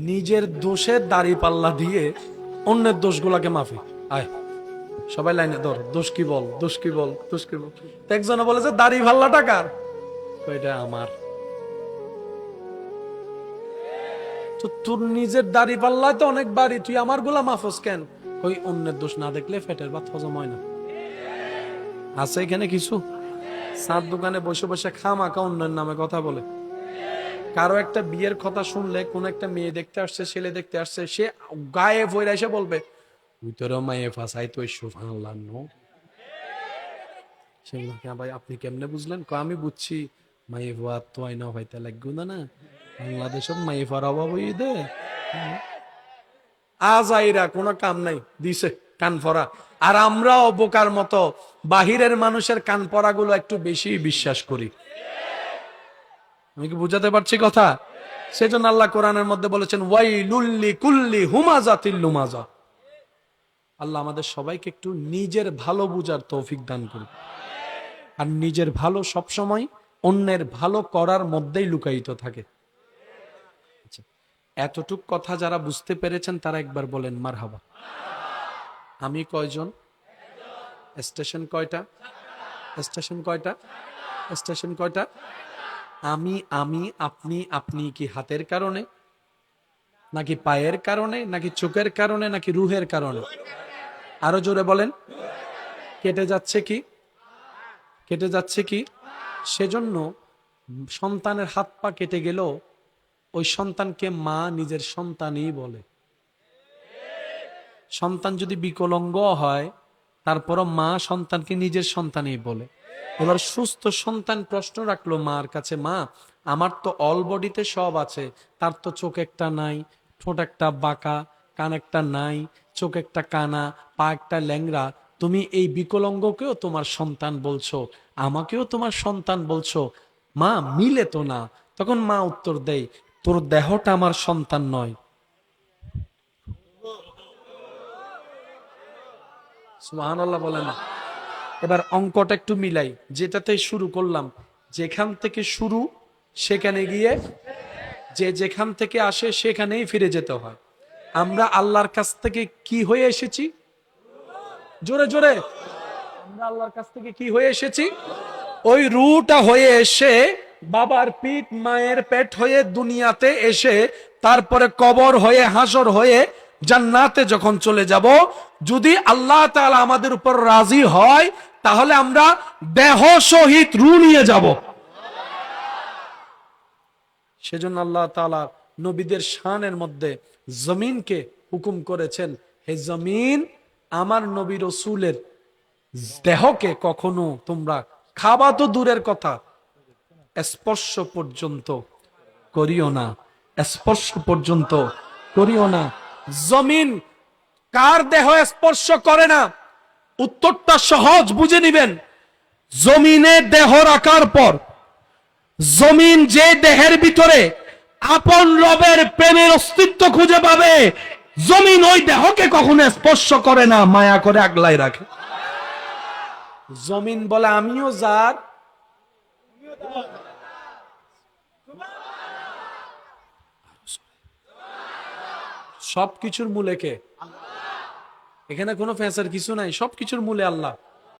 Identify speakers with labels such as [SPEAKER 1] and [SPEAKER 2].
[SPEAKER 1] নিজের দোষের দাড়ি পাল্লা দিয়ে অন্যের দোষগুলাকে মাফি। আয় সবাই লাইনে ধর, দোষ কি বল, দোষ কি বল, দোষ কি বল। একজনে বলে যে দাড়ি পাল্লাটা কার? এটা আমার। তো তোর নিজের দাড়ি পাল্লায় তো অনেক বাড়ি, তুই আমার গুলা মাফস কেন? ওই অন্যের দোষ না দেখলে পেটের ভাত হজম হয় না। আছে এখানে কিছু সার দোকানে বসে বসে খামাখা অন্যের নামে কথা বলে। কারো একটা বিয়ের কথা শুনলে, কোন একটা মেয়ে দেখতে আসছে, ছেলে দেখতে আসছে, সে গায়ে ভরে এসে বলবে তুই তোর মায়ে ফাঁসাই তো সুবহানাল্লাহ নো। সেগুলো ভাই আপনি কেমনে বুঝলেন? আমি বুঝছি মায়ে ভাত তো আইনা হইতে লাগবে না, না বাংলাদেশত মায়ে ফার অভাব হয়ে দে। আজ আইরা কোনো কাম নাই দিছে কান পরা। আর আমরাও বোকার মতো বাহিরের মানুষের কান পরা গুলো একটু বেশি বিশ্বাস করি। আমি কি বুঝাতে পারছি কথা? সেজন্য আল্লাহ কোরআনের মধ্যে বলেছেন ওয়াইলুল লিকুল্লি হুমাযাতিল লুমাযা। আল্লাহ আমাদের সবাইকে একটু নিজের ভালো বুঝার তৌফিক দান করুন। আর নিজের ভালো সবসময় অন্যের ভালো করার মধ্যেই লুকায়িত থাকে। আচ্ছা, এতটুক কথা যারা বুঝতে পেরেছেন তারা একবার বলেন মারহাবা। আমি কয়জন? স্টেশন কয়টা? স্টেশন কয়টা? স্টেশন কয়টা? আমি আপনি আপনি কি হাতের কারণে, নাকি পায়ের কারণে, নাকি চোখের কারণে, নাকি রুহের কারণে? আরো জোরে বলেন। কেটে যাচ্ছে কি? কেটে যাচ্ছে কি? সেজন্য সন্তানের হাত পা কেটে গেল, ওই সন্তানকে মা নিজের সন্তানই বলে। সন্তান যদি বিকলাঙ্গ হয়, তারপরও মা সন্তানকে নিজের সন্তানই বলে। এবার সুস্থ সন্তান প্রশ্ন রাখলো মার কাছে, মা আমার তো অল বডিতে সব আছে, তার তো চোখ একটা নাই, ঠোঁট একটা বাঁকা, কান একটা নাই, চোখ একটা কানা, পা একটা ল্যাংড়া, তুমি এই বিকলাঙ্গকেও তোমার সন্তান বলছো, আমাকেও তোমার সন্তান বলছো, মা মিলে তো না। তখন মা উত্তর দেয়, তোর দেহটা আমার সন্তান নয়। সুবহানাল্লাহ বলে না। এবার অঙ্কটা একটু মিলাই, যেটাতে শুরু করলাম, যেখান থেকে শুরু সেখানে গিয়ে, যে যেখান থেকে আসে সেখানেই ফিরে যেতে হয়। আমরা আল্লাহর কাছ থেকে কি হয়ে এসেছি? জোরে জোরে। আমরা আল্লাহর কাছ থেকে কি হয়ে এসেছি? ওই রুটা হয়ে এসে বাবার পিঠ মায়ের পেট হয়ে দুনিয়াতে এসে, তারপরে কবর হয়ে হাসর হয়ে জান্নাতে যখন চলে যাব, যদি আল্লাহ তাআলা আমাদের উপর রাজি হয়, তাহলে আমরা দেহ সহিত রু নিয়ে যাব। সেজন্য আল্লাহ তাআলা নবীদের শানের মধ্যে জমিনকে হুকুম করেছেন, হে জমিন, আমার নবী রাসূলের দেহকে কখনো তোমরা খাবা তো দূরের কথা, স্পর্শ পর্যন্ত করিও না, স্পর্শ পর্যন্ত করিও না। জমিন কার দেহ স্পর্শ করে না? উত্তরটা সহজ, বুঝে নিবেন। জমিনে দেহ রাখার পর, জমিন যে দেহের ভিতরে আপন রবের প্রেমের অস্তিত্ব খুঁজে পাবে, জমিন ওই দেহকে কখনো স্পর্শ করে না, মায়া করে আগলায় রাখে। জমিন বলে আমিও যার। সবকিছুর মূলে কে? এখানে কোনো ফ্যাঁসার কিছু নাই, সবকিছুর মূলে আল্লাহ।